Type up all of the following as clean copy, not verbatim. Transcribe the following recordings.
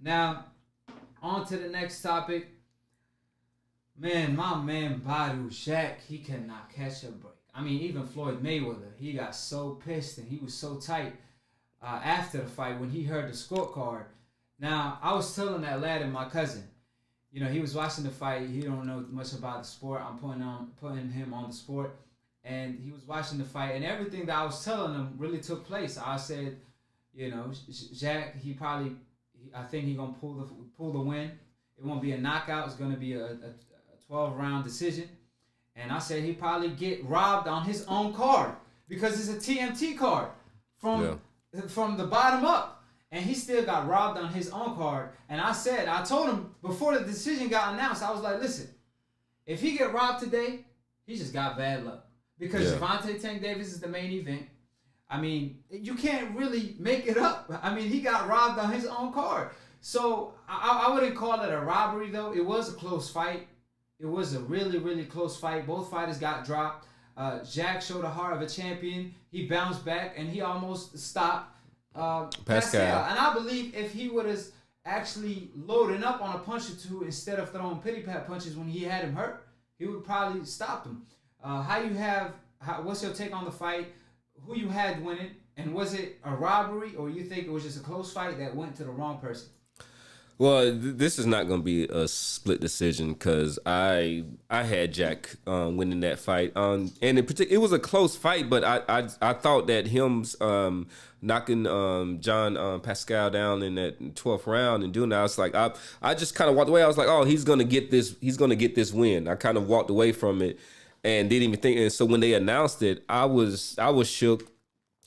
Now, on to the next topic. Man, my man Badou, Shaq, he cannot catch a break. I mean, even Floyd Mayweather, he got so pissed and he was so tight after the fight when he heard the scorecard. Now, I was telling that lad and my cousin, you know, he was watching the fight. He don't know much about the sport. I'm putting him on the sport, and he was watching the fight, and everything that I was telling him really took place. I said, you know, Jack, I think he gonna pull the win. It won't be a knockout. It's gonna be a 12-round decision. And I said he probably get robbed on his own card because it's a TMT card from the bottom up. And he still got robbed on his own card. And I told him before the decision got announced, I was like, listen, if he get robbed today, he just got bad luck. Because Gervonta Tank Davis is the main event. I mean, you can't really make it up. I mean, he got robbed on his own card. So I wouldn't call it a robbery, though. It was a close fight. It was a really, really close fight. Both fighters got dropped. Jack showed the heart of a champion. He bounced back, and he almost stopped Pascal. And I believe if he would have actually loaded up on a punch or two instead of throwing pity-pat punches when he had him hurt, he would probably stop him. What's your take on the fight? Who you had winning? And was it a robbery, or you think it was just a close fight that went to the wrong person? Well, this is not going to be a split decision because I had Jack winning that fight. And in particular, it was a close fight, but I thought that him knocking John Pascal down in that 12th round and doing that, I was like, I just kind of walked away. I was like, oh, he's going to get this. He's going to get this win. I kind of walked away from it and didn't even think. And so when they announced it, I was shook.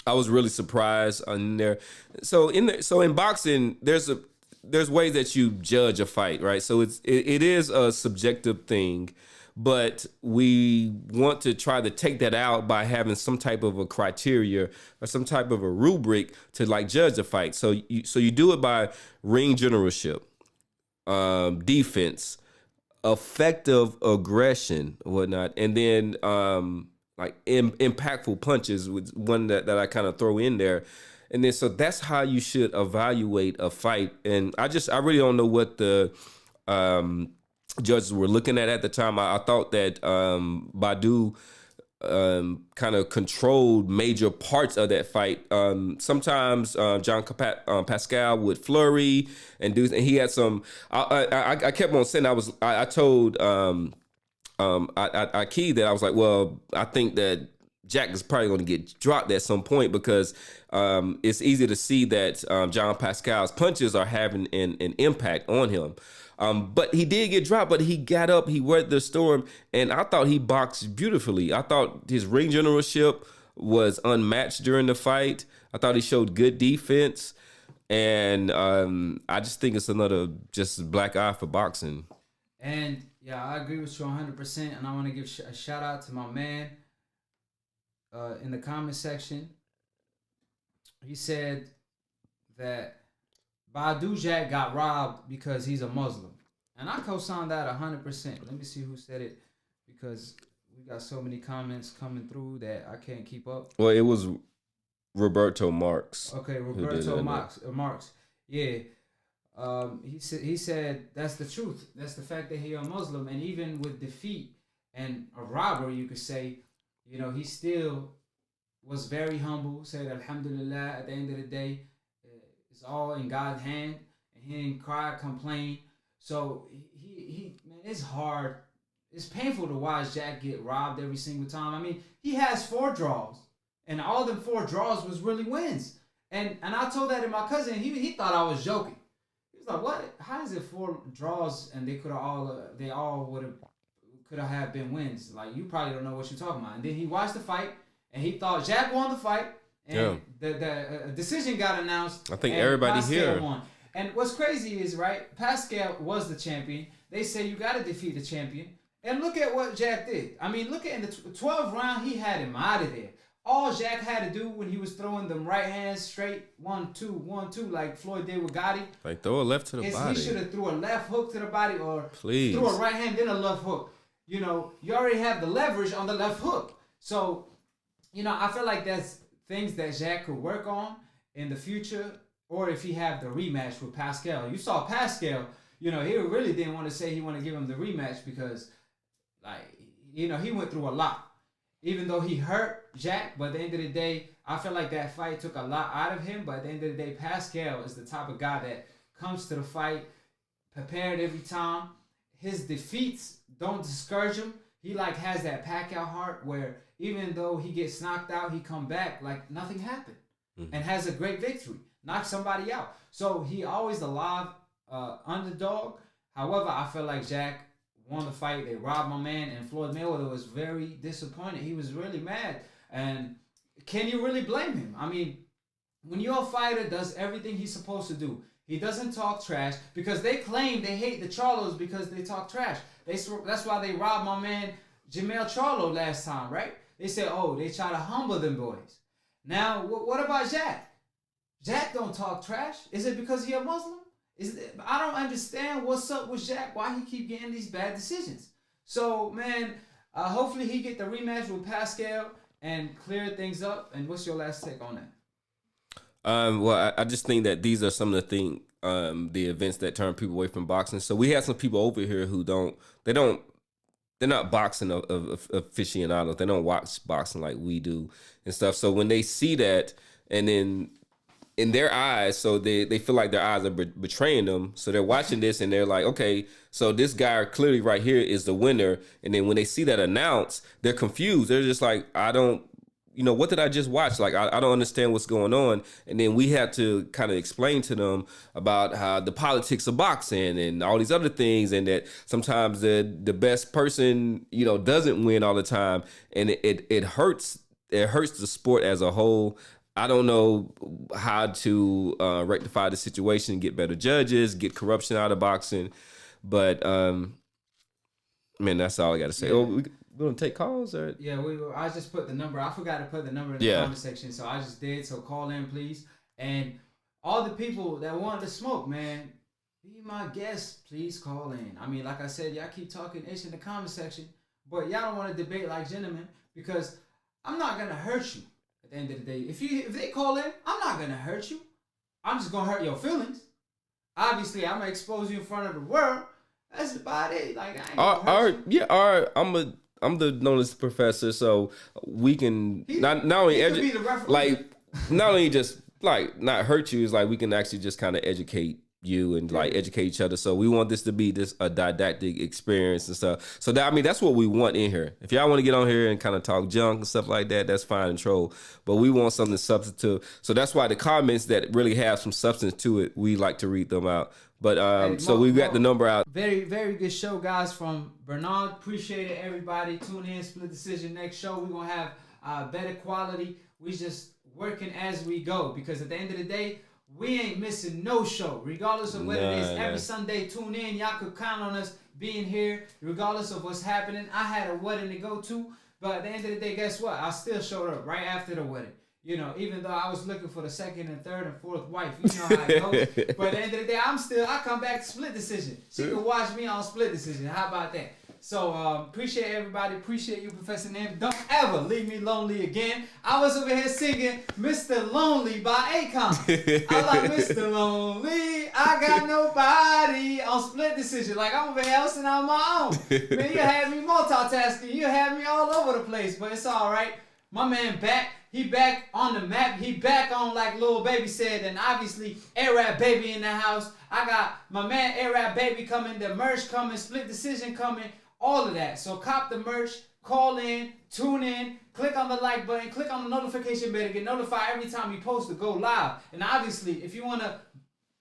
I was really surprised in there. So in boxing, there's ways that you judge a fight, right? So it is a subjective thing, but we want to try to take that out by having some type of a criteria or some type of a rubric to like judge a fight. So you do it by ring generalship, defense, effective aggression, whatnot, and then like impactful punches with one that I kind of throw in there. And then, so that's how you should evaluate a fight. And I really don't know what the judges were looking at the time. I thought that Badou kind of controlled major parts of that fight. Sometimes John Pascal would flurry and do, and he had some. I kept on saying I told AkHi that I was like, well, I think that Jack is probably going to get dropped at some point because it's easy to see that John Pascal's punches are having an impact on him. But he did get dropped, but he got up, he weathered the storm, and I thought he boxed beautifully. I thought his ring generalship was unmatched during the fight. I thought he showed good defense, and I just think it's another just black eye for boxing. And yeah, I agree with you 100%, and I want to give a shout out to my man. In the comment section, he said that Badou Jack got robbed because he's a Muslim. And I co-sign that 100%. Let me see who said it because we got so many comments coming through that I can't keep up. Well, it was Roberto Marx. Okay, Roberto Marx. Yeah. He said that's the truth. That's the fact that he's a Muslim. And even with defeat and a robbery, you could say, you know, he still was very humble, said Alhamdulillah at the end of the day. It's all in God's hand. And he didn't cry, complain. So, man, it's hard. It's painful to watch Jack get robbed every single time. I mean, he has 4 draws. And all them 4 draws was really wins. And I told that to my cousin. He thought I was joking. He was like, what? How is it 4 draws and they all would have could have been wins? Like, you probably don't know what you're talking about. And then he watched the fight, and he thought Jack won the fight, and the decision got announced. I think everybody Pascal here won. And what's crazy is, right, Pascal was the champion. They say you got to defeat the champion. And look at what Jack did. I mean, look at in the 12th round, he had him out of there. All Jack had to do when he was throwing them right hands straight, 1, 2, 1, 2, like Floyd did with Gotti. Like, throw a left to the body. He should have threw a left hook to the body, or Please. threw a right hand, then a left hook. You know, you already have the leverage on the left hook. So, you know, I feel like that's things that Jack could work on in the future, or if he have the rematch with Pascal. You saw Pascal, he really didn't want to say he want to give him the rematch because, like, he went through a lot. Even though he hurt Jack, but at the end of the day, I feel like that fight took a lot out of him. But at the end of the day, Pascal is the type of guy that comes to the fight prepared every time. His defeats don't discourage him. He has that Pacquiao heart where even though he gets knocked out, he come back like nothing happened and has a great victory, knocks somebody out. So he always a live underdog. However, I feel like Jack won the fight. They robbed my man, and Floyd Mayweather was very disappointed. He was really mad, and can you really blame him? I mean, when your fighter does everything he's supposed to do, he doesn't talk trash, because they claim they hate the Charlos because they talk trash. That's why they robbed my man Jamel Charlo last time, right? They said, oh, they try to humble them boys. Now, what about Jack? Jack don't talk trash. Is it because he a Muslim? I don't understand what's up with Jack, why he keep getting these bad decisions. So, man, hopefully he get the rematch with Pascal and clear things up. And what's your last take on that? Well, I just think that these are some of the events that turn people away from boxing. So we have some people over here who they're not boxing aficionados. They don't watch boxing like we do and stuff. So when they see that, and then in their eyes, so they feel like their eyes are betraying them. So they're watching this and they're like, okay, so this guy clearly right here is the winner. And then when they see that announced, they're confused. They're just like, what did I just watch? Like, I don't understand what's going on. And then we had to kind of explain to them about how the politics of boxing and all these other things, and that sometimes the best person, doesn't win all the time. And it hurts. It hurts the sport as a whole. I don't know how to rectify the situation, get better judges, get corruption out of boxing. But, man, that's all I got to say. Yeah. Oh, we going to take calls? Or? Yeah, I just put the number. I forgot to put the number in the comment section, so I just did. So call in, please. And all the people that want to smoke, man, be my guest. Please call in. I mean, like I said, y'all keep talking ish in the comment section, but y'all don't want to debate like gentlemen, because I'm not going to hurt you. At the end of the day, if they call in, I'm not gonna hurt you. I'm just gonna hurt your feelings. Obviously, I'm gonna expose you in front of the world. That's about it. Like, I ain't gonna hurt you. I'm the knowledge professor, so we can not only not only just like not hurt you, is like we can actually just kind of educate you and like educate each other. So we want this to be a didactic experience and stuff. So that's what we want in here. If y'all want to get on here and kind of talk junk and stuff like that, that's fine and troll. But we want something substantive. So that's why the comments that really have some substance to it, we like to read them out. But so we got the number out. Very, very good show, guys, from Bernard. Appreciate it, everybody. Tune in, Split Decision. Next show, we're gonna have better quality. We just working as we go, because at the end of the day, we ain't missing no show, regardless of what it is. Every Sunday, tune in. Y'all could count on us being here, regardless of what's happening. I had a wedding to go to, but at the end of the day, guess what? I still showed up right after the wedding. Even though I was looking for the second and third and fourth wife. You know how it goes. But at the end of the day, I come back to Split Decision. She can watch me on Split Decision. How about that? So, appreciate everybody. Appreciate you, Professor Nim. Don't ever leave me lonely again. I was over here singing Mr. Lonely by AkHi. I like Mr. Lonely. I got nobody on Split Decision. Like, I'm over here hustling on my own. Man, you had me multitasking. You had me all over the place. But it's all right. My man back. He back on the map. He back on, like Lil Baby said. And obviously, A-Rap Baby in the house. I got my man A-Rap Baby coming. The merch coming. Split Decision coming. All of that. So cop the merch, call in, tune in, click on the like button, click on the notification bell to get notified every time we post to go live. And obviously, if you want to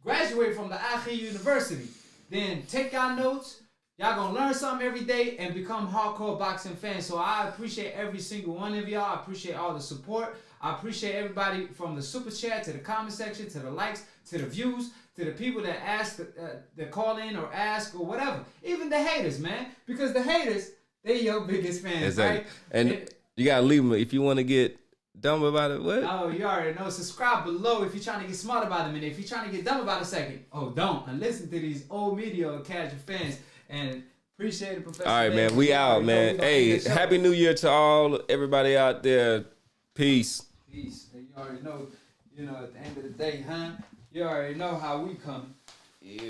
graduate from the AkHi University, then take y'all notes. Y'all gonna learn something every day and become hardcore boxing fans. So I appreciate every single one of y'all. I appreciate all the support. I appreciate everybody from the super chat to the comment section to the likes to the views to the people that ask, that call in or ask or whatever. Even the haters, man. Because the haters, they your biggest fans, exactly. Right? And you gotta leave them if you want to get dumb about it. What? Oh, you already know. Subscribe below if you're trying to get smart about a minute. If you're trying to get dumb about a second, don't. And listen to these old media or casual fans. And appreciate it, Professor. All right, man. We out, man. Hey, Happy New Year to all everybody out there. Peace. Peace. You already know, at the end of the day, huh? You already know how we coming. Yeah.